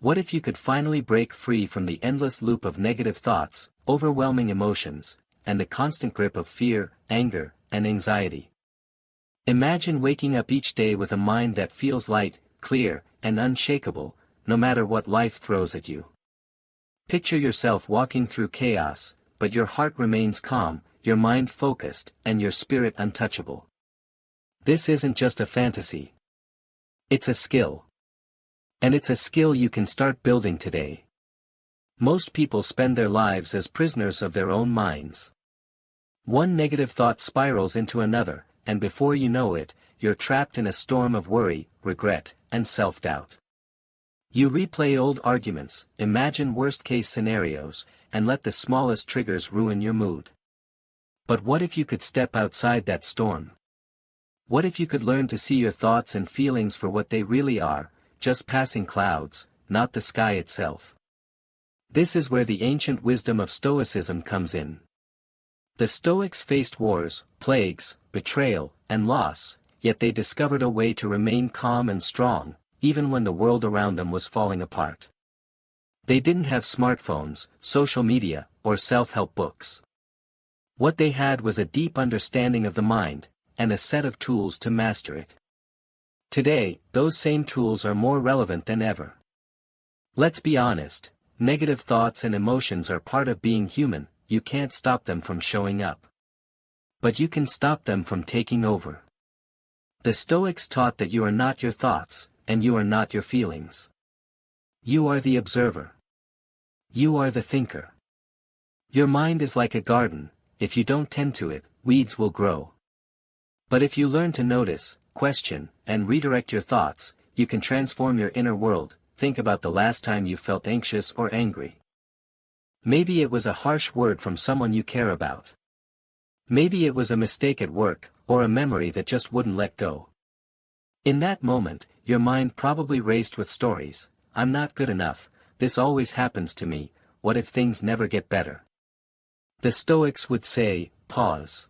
What if you could finally break free from the endless loop of negative thoughts, overwhelming emotions, and the constant grip of fear, anger, and anxiety? Imagine waking up each day with a mind that feels light, clear, and unshakable, no matter what life throws at you. Picture yourself walking through chaos, but your heart remains calm, your mind focused, and your spirit untouchable. This isn't just a fantasy. It's a skill. And it's a skill you can start building today. Most people spend their lives as prisoners of their own minds. One negative thought spirals into another, and before you know it, you're trapped in a storm of worry, regret, and self-doubt. You replay old arguments, imagine worst-case scenarios, and let the smallest triggers ruin your mood. But what if you could step outside that storm? What if you could learn to see your thoughts and feelings for what they really are, just passing clouds, not the sky itself? This is where the ancient wisdom of Stoicism comes in. The Stoics faced wars, plagues, betrayal, and loss, yet they discovered a way to remain calm and strong, even when the world around them was falling apart. They didn't have smartphones, social media, or self-help books. What they had was a deep understanding of the mind, and a set of tools to master it. Today, those same tools are more relevant than ever. Let's be honest, negative thoughts and emotions are part of being human, you can't stop them from showing up. But you can stop them from taking over. The Stoics taught that you are not your thoughts, and you are not your feelings. You are the observer. You are the thinker. Your mind is like a garden, if you don't tend to it, weeds will grow. But if you learn to notice, question, and redirect your thoughts, you can transform your inner world. Think about the last time you felt anxious or angry. Maybe it was a harsh word from someone you care about. Maybe it was a mistake at work, or a memory that just wouldn't let go. In that moment, your mind probably raced with stories. I'm not good enough, this always happens to me, what if things never get better? The Stoics would say, pause.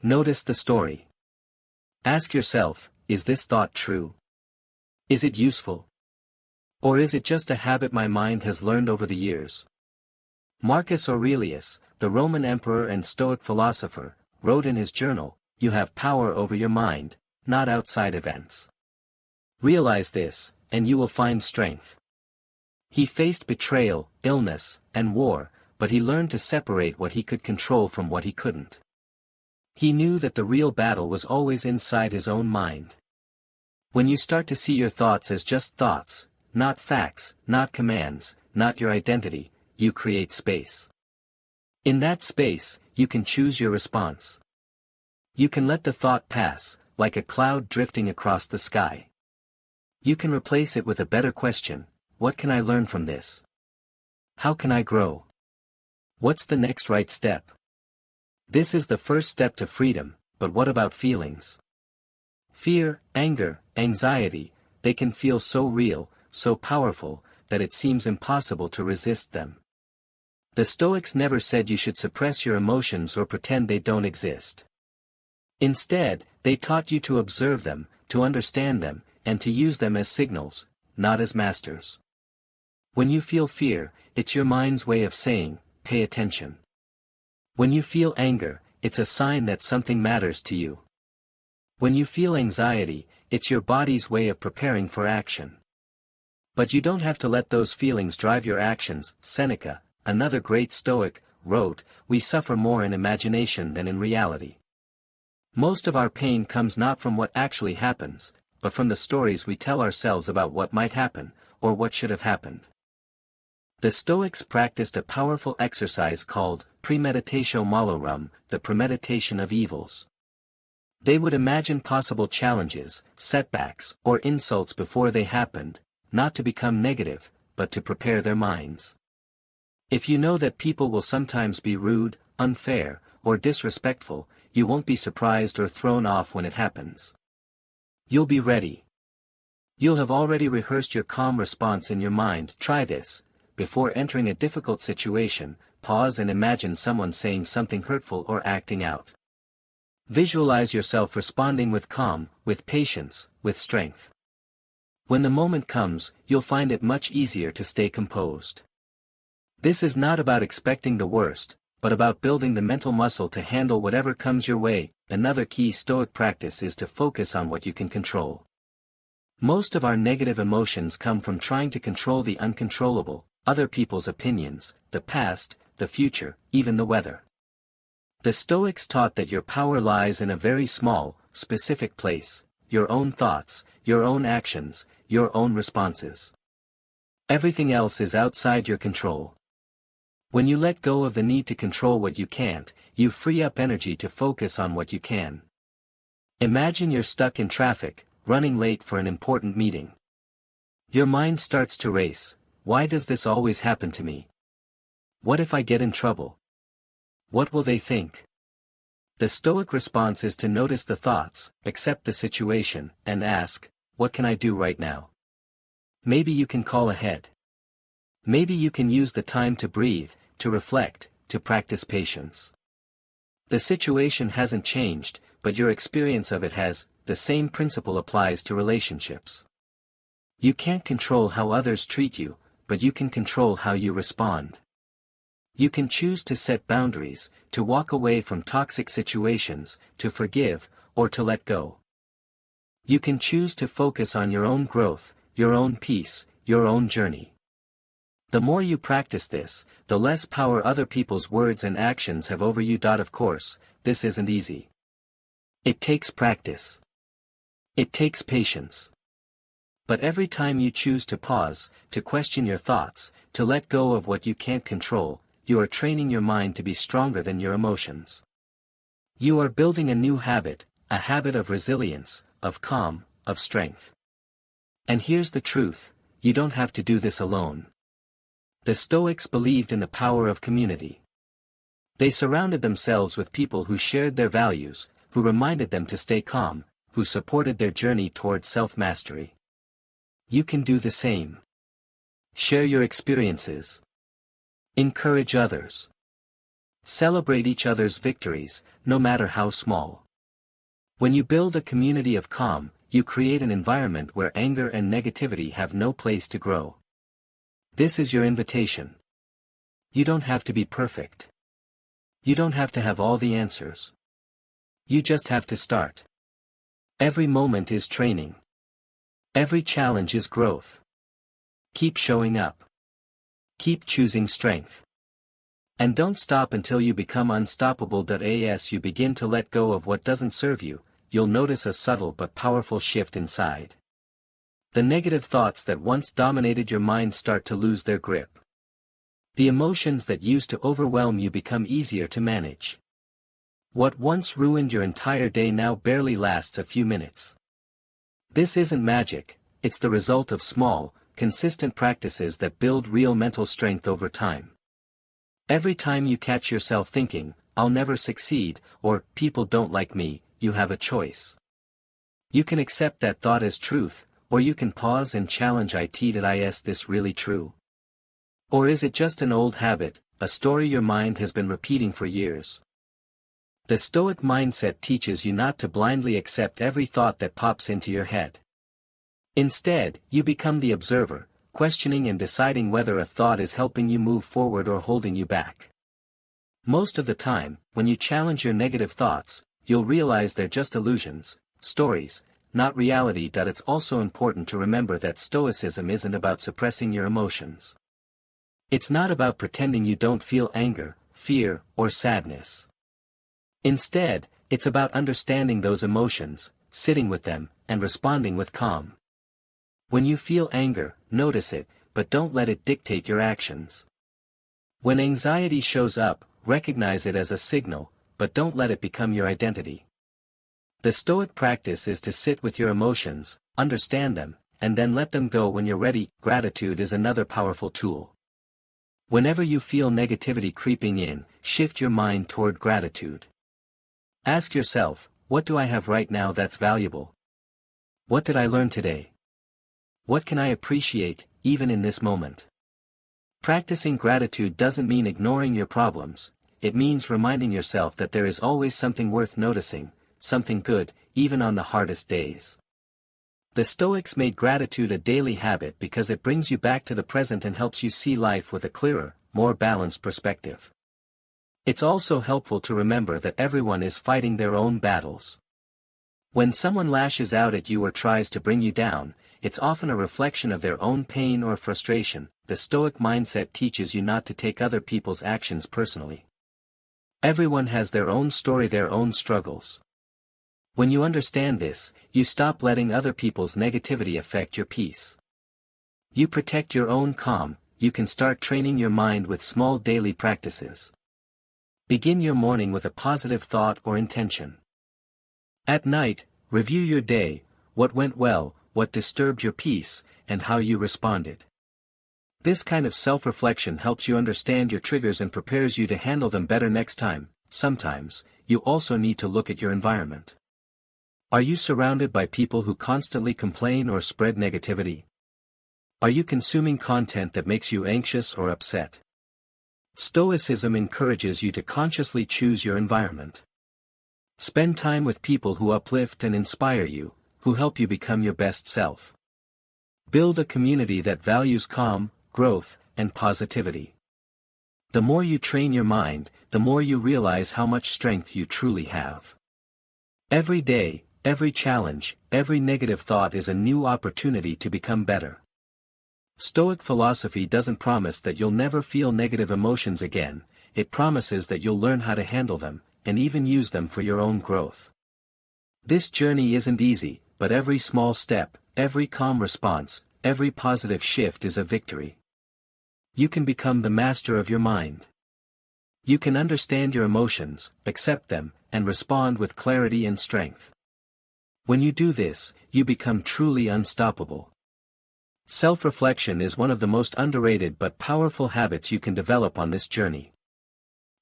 Notice the story. Ask yourself, is this thought true? Is it useful? Or is it just a habit my mind has learned over the years? Marcus Aurelius, the Roman emperor and Stoic philosopher, wrote in his journal, "You have power over your mind, not outside events. Realize this, and you will find strength." He faced betrayal, illness, and war, but he learned to separate what he could control from what he couldn't. He knew that the real battle was always inside his own mind. When you start to see your thoughts as just thoughts, not facts, not commands, not your identity, you create space. In that space, you can choose your response. You can let the thought pass, like a cloud drifting across the sky. You can replace it with a better question: what can I learn from this? How can I grow? What's the next right step? This is the first step to freedom, but what about feelings? Fear, anger, anxiety, they can feel so real, so powerful, that it seems impossible to resist them. The Stoics never said you should suppress your emotions or pretend they don't exist. Instead, they taught you to observe them, to understand them, and to use them as signals, not as masters. When you feel fear, it's your mind's way of saying, pay attention. When you feel anger, it's a sign that something matters to you. When you feel anxiety, it's your body's way of preparing for action. But you don't have to let those feelings drive your actions. Seneca, another great Stoic, wrote, "We suffer more in imagination than in reality." Most of our pain comes not from what actually happens, but from the stories we tell ourselves about what might happen, or what should have happened. The Stoics practiced a powerful exercise called premeditatio malorum, the premeditation of evils. They would imagine possible challenges, setbacks, or insults before they happened, not to become negative, but to prepare their minds. If you know that people will sometimes be rude, unfair, or disrespectful, you won't be surprised or thrown off when it happens. You'll be ready. You'll have already rehearsed your calm response in your mind. Try this. Before entering a difficult situation, pause and imagine someone saying something hurtful or acting out. Visualize yourself responding with calm, with patience, with strength. When the moment comes, you'll find it much easier to stay composed. This is not about expecting the worst, but about building the mental muscle to handle whatever comes your way. Another key Stoic practice is to focus on what you can control. Most of our negative emotions come from trying to control the uncontrollable, other people's opinions, the past, the future, even the weather. The Stoics taught that your power lies in a very small, specific place: your own thoughts, your own actions, your own responses. Everything else is outside your control. When you let go of the need to control what you can't, you free up energy to focus on what you can. Imagine you're stuck in traffic, running late for an important meeting. Your mind starts to race. Why does this always happen to me? What if I get in trouble? What will they think? The Stoic response is to notice the thoughts, accept the situation, and ask, what can I do right now? Maybe you can call ahead. Maybe you can use the time to breathe, to reflect, to practice patience. The situation hasn't changed, but your experience of it has. The same principle applies to relationships. You can't control how others treat you, but you can control how you respond. You can choose to set boundaries, to walk away from toxic situations, to forgive, or to let go. You can choose to focus on your own growth, your own peace, your own journey. The more you practice this, the less power other people's words and actions have over you. Of course, this isn't easy. It takes practice. It takes patience. But every time you choose to pause, to question your thoughts, to let go of what you can't control, you are training your mind to be stronger than your emotions. You are building a new habit, a habit of resilience, of calm, of strength. And here's the truth: you don't have to do this alone. The Stoics believed in the power of community. They surrounded themselves with people who shared their values, who reminded them to stay calm, who supported their journey toward self-mastery. You can do the same. Share your experiences. Encourage others. Celebrate each other's victories, no matter how small. When you build a community of calm, you create an environment where anger and negativity have no place to grow. This is your invitation. You don't have to be perfect. You don't have to have all the answers. You just have to start. Every moment is training. Every challenge is growth. Keep showing up. Keep choosing strength. And don't stop until you become unstoppable. As you begin to let go of what doesn't serve you, you'll notice a subtle but powerful shift inside. The negative thoughts that once dominated your mind start to lose their grip. The emotions that used to overwhelm you become easier to manage. What once ruined your entire day now barely lasts a few minutes. This isn't magic, it's the result of small, consistent practices that build real mental strength over time. Every time you catch yourself thinking, "I'll never succeed," or "people don't like me," you have a choice. You can accept that thought as truth, or you can pause and challenge it. Is this really true? Or is it just an old habit, a story your mind has been repeating for years? The Stoic mindset teaches you not to blindly accept every thought that pops into your head. Instead, you become the observer, questioning and deciding whether a thought is helping you move forward or holding you back. Most of the time, when you challenge your negative thoughts, you'll realize they're just illusions, stories, not reality. It's also important to remember that Stoicism isn't about suppressing your emotions. It's not about pretending you don't feel anger, fear, or sadness. Instead, it's about understanding those emotions, sitting with them, and responding with calm. When you feel anger, notice it, but don't let it dictate your actions. When anxiety shows up, recognize it as a signal, but don't let it become your identity. The Stoic practice is to sit with your emotions, understand them, and then let them go when you're ready. Gratitude is another powerful tool. Whenever you feel negativity creeping in, shift your mind toward gratitude. Ask yourself, what do I have right now that's valuable? What did I learn today? What can I appreciate, even in this moment? Practicing gratitude doesn't mean ignoring your problems, it means reminding yourself that there is always something worth noticing, something good, even on the hardest days. The Stoics made gratitude a daily habit because it brings you back to the present and helps you see life with a clearer, more balanced perspective. It's also helpful to remember that everyone is fighting their own battles. When someone lashes out at you or tries to bring you down, it's often a reflection of their own pain or frustration. The Stoic mindset teaches you not to take other people's actions personally. Everyone has their own story, their own struggles. When you understand this, you stop letting other people's negativity affect your peace. You protect your own calm. You can start training your mind with small daily practices. Begin your morning with a positive thought or intention. At night, review your day, what went well, what disturbed your peace, and how you responded. This kind of self-reflection helps you understand your triggers and prepares you to handle them better next time. Sometimes, you also need to look at your environment. Are you surrounded by people who constantly complain or spread negativity? Are you consuming content that makes you anxious or upset? Stoicism encourages you to consciously choose your environment. Spend time with people who uplift and inspire you, who help you become your best self. Build a community that values calm, growth, and positivity. The more you train your mind, the more you realize how much strength you truly have. Every day, every challenge, every negative thought is a new opportunity to become better. Stoic philosophy doesn't promise that you'll never feel negative emotions again. It promises that you'll learn how to handle them, and even use them for your own growth. This journey isn't easy, but every small step, every calm response, every positive shift is a victory. You can become the master of your mind. You can understand your emotions, accept them, and respond with clarity and strength. When you do this, you become truly unstoppable. Self-reflection is one of the most underrated but powerful habits you can develop on this journey.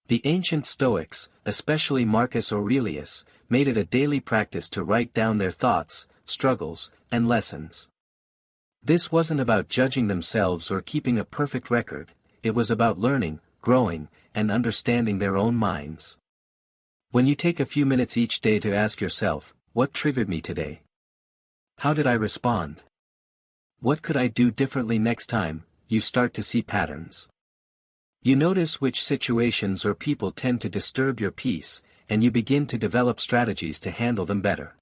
The ancient Stoics, especially Marcus Aurelius, made it a daily practice to write down their thoughts, struggles, and lessons. This wasn't about judging themselves or keeping a perfect record, it was about learning, growing, and understanding their own minds. When you take a few minutes each day to ask yourself, what triggered me today? How did I respond? What could I do differently next time? You start to see patterns. You notice which situations or people tend to disturb your peace, and you begin to develop strategies to handle them better.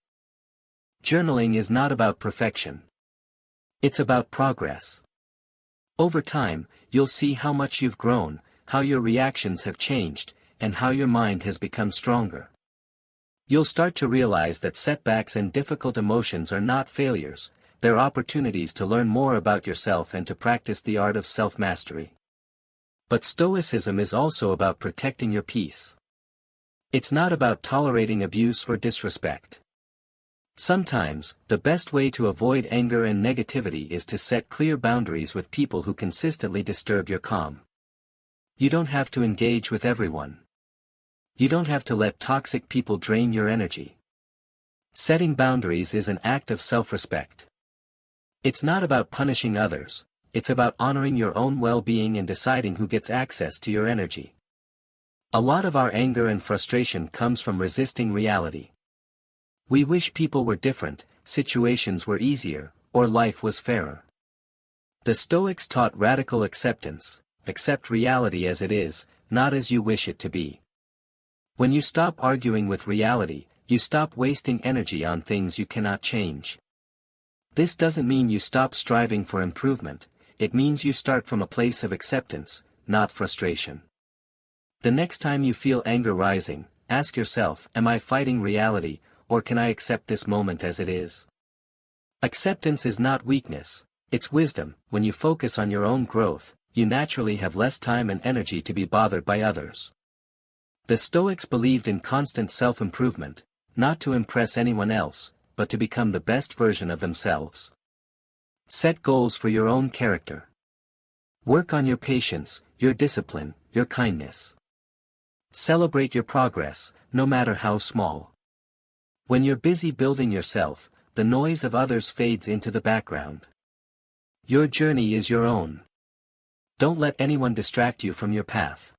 Journaling is not about perfection. It's about progress. Over time, you'll see how much you've grown, how your reactions have changed, and how your mind has become stronger. You'll start to realize that setbacks and difficult emotions are not failures, they're opportunities to learn more about yourself and to practice the art of self-mastery. But Stoicism is also about protecting your peace. It's not about tolerating abuse or disrespect. Sometimes, the best way to avoid anger and negativity is to set clear boundaries with people who consistently disturb your calm. You don't have to engage with everyone. You don't have to let toxic people drain your energy. Setting boundaries is an act of self-respect. It's not about punishing others, it's about honoring your own well-being and deciding who gets access to your energy. A lot of our anger and frustration comes from resisting reality. We wish people were different, situations were easier, or life was fairer. The Stoics taught radical acceptance. Accept reality as it is, not as you wish it to be. When you stop arguing with reality, you stop wasting energy on things you cannot change. This doesn't mean you stop striving for improvement, it means you start from a place of acceptance, not frustration. The next time you feel anger rising, ask yourself, am I fighting reality, or can I accept this moment as it is? Acceptance is not weakness, it's wisdom. When you focus on your own growth, you naturally have less time and energy to be bothered by others. The Stoics believed in constant self-improvement, not to impress anyone else, but to become the best version of themselves. Set goals for your own character. Work on your patience, your discipline, your kindness. Celebrate your progress, no matter how small. When you're busy building yourself, the noise of others fades into the background. Your journey is your own. Don't let anyone distract you from your path.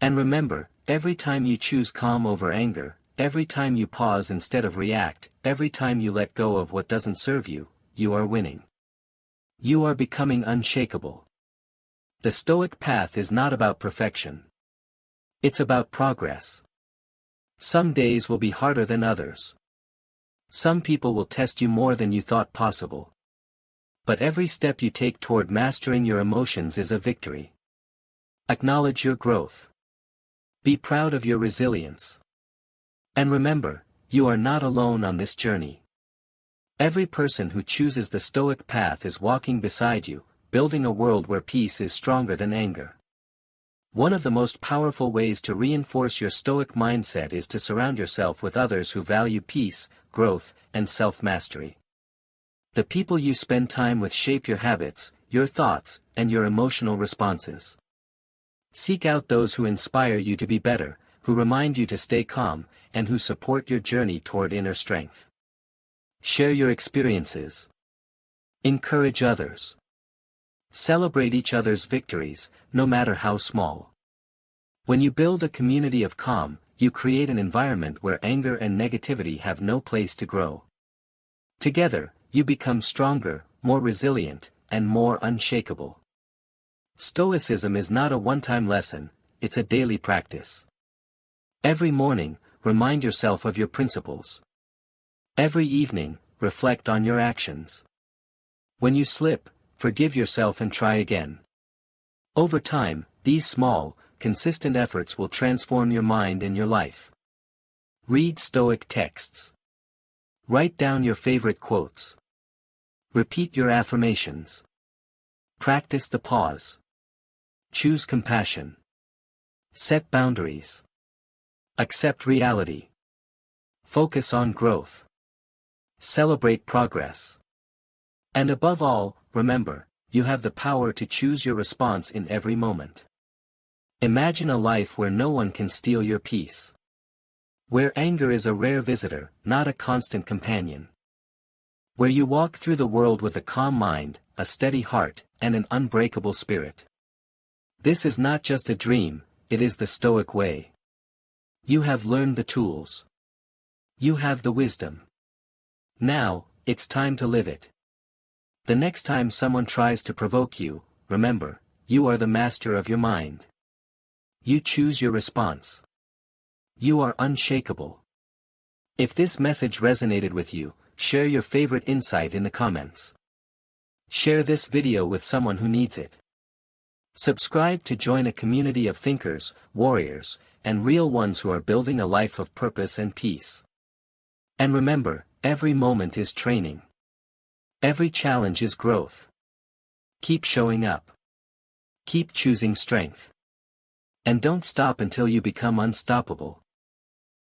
And remember, every time you choose calm over anger, every time you pause instead of react, every time you let go of what doesn't serve you, you are winning. You are becoming unshakable. The Stoic path is not about perfection. It's about progress. Some days will be harder than others. Some people will test you more than you thought possible. But every step you take toward mastering your emotions is a victory. Acknowledge your growth. Be proud of your resilience. And remember, you are not alone on this journey. Every person who chooses the Stoic path is walking beside you, building a world where peace is stronger than anger. One of the most powerful ways to reinforce your Stoic mindset is to surround yourself with others who value peace, growth, and self-mastery. The people you spend time with shape your habits, your thoughts, and your emotional responses. Seek out those who inspire you to be better, who remind you to stay calm, and who support your journey toward inner strength. Share your experiences. Encourage others. Celebrate each other's victories, no matter how small. When you build a community of calm, you create an environment where anger and negativity have no place to grow. Together, you become stronger, more resilient, and more unshakable. Stoicism is not a one-time lesson, it's a daily practice. Every morning, remind yourself of your principles. Every evening, reflect on your actions. When you slip, forgive yourself and try again. Over time, these small, consistent efforts will transform your mind and your life. Read Stoic texts. Write down your favorite quotes. Repeat your affirmations. Practice the pause. Choose compassion. Set boundaries. Accept reality. Focus on growth. Celebrate progress. And above all, remember, you have the power to choose your response in every moment. Imagine a life where no one can steal your peace. Where anger is a rare visitor, not a constant companion. Where you walk through the world with a calm mind, a steady heart, and an unbreakable spirit. This is not just a dream, it is the Stoic way. You have learned the tools. You have the wisdom. Now, it's time to live it. The next time someone tries to provoke you, remember, you are the master of your mind. You choose your response. You are unshakable. If this message resonated with you, share your favorite insight in the comments. Share this video with someone who needs it. Subscribe to join a community of thinkers, warriors, and real ones who are building a life of purpose and peace. And remember, every moment is training. Every challenge is growth. Keep showing up. Keep choosing strength. And don't stop until you become unstoppable.